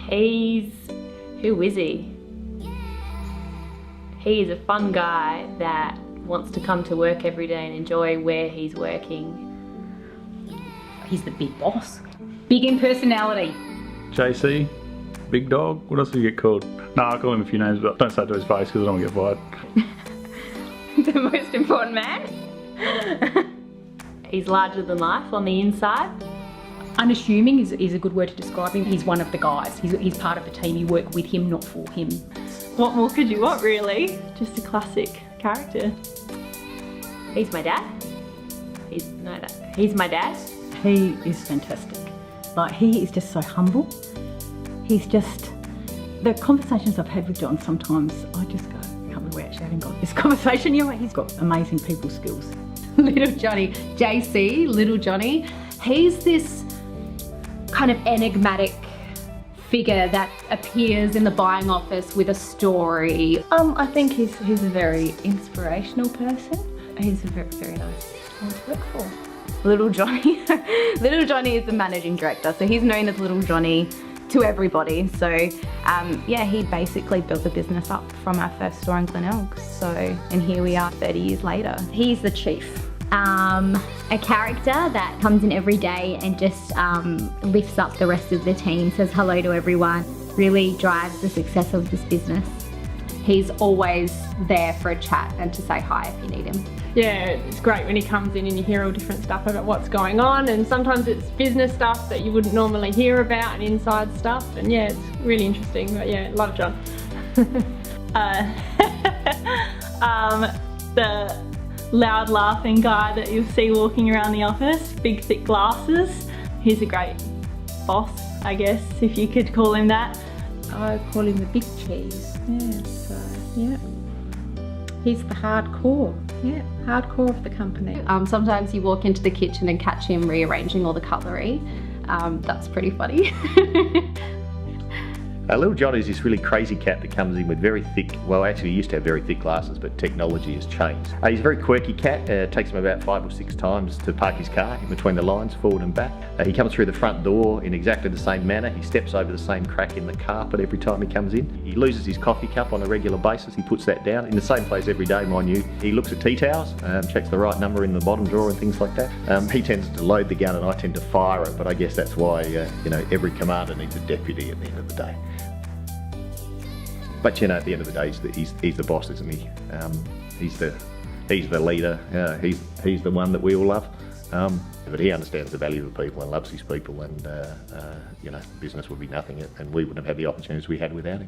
Who is he? He is a fun guy that wants to come to work every day and enjoy where he's working. He's the big boss. Big in personality. JC, big dog. What else do you get called? No, I call him a few names, but don't say it to his face because I don't want to get fired. The most important man. He's larger than life on the inside. Unassuming is a good word to describe him. He's one of the guys. He's part of the team. You work with him, not for him. What more could you want, really? Just a classic character. He's my dad. He's my dad. He is fantastic. Like, he is just so humble. He's just, the conversations I've had with John, sometimes I just go, I can't believe we actually haven't got this conversation. You know, he's got amazing people skills. Little Johnny, JC, Little Johnny, he's this kind of enigmatic figure that appears in the buying office with a story. I think he's a very inspirational person. He's a very, very nice one to work for. Little Johnny. Little Johnny is the managing director, so he's known as Little Johnny to everybody. So yeah, he basically built the business up from our first store in Glenelg. So, and here we are 30 years later. He's the chief. A character that comes in every day and just lifts up the rest of the team, says hello to everyone, really drives the success of this business. He's always there for a chat and to say hi if you need him. Yeah, it's great when he comes in and you hear all different stuff about what's going on, and sometimes it's business stuff that you wouldn't normally hear about and inside stuff, and yeah, it's really interesting. But yeah, love John. The loud laughing guy that you'll see walking around the office, big thick glasses. He's a great boss, I guess, if you could call him that. I call him the big cheese. Yeah, so yeah. He's the hardcore. Yeah, hardcore of the company. Sometimes you walk into the kitchen and catch him rearranging all the cutlery. That's pretty funny. Little Johnny's this really crazy cat that comes in with very thick, well actually he used to have very thick glasses, but technology has changed. He's a very quirky cat. It takes him about 5 or 6 times to park his car in between the lines, forward and back. He comes through the front door in exactly the same manner. He steps over the same crack in the carpet every time he comes in. He loses his coffee cup on a regular basis. He puts that down in the same place every day, mind you. He looks at tea towels, checks the right number in the bottom drawer and things like that. He tends to load the gun and I tend to fire it, but I guess that's why you know, every commander needs a deputy at the end of the day. But you know, at the end of the day, he's the boss, isn't he? He's the leader. He's the one that we all love. But he understands the value of the people and loves his people, and you know, business would be nothing, and we wouldn't have had the opportunities we had without him.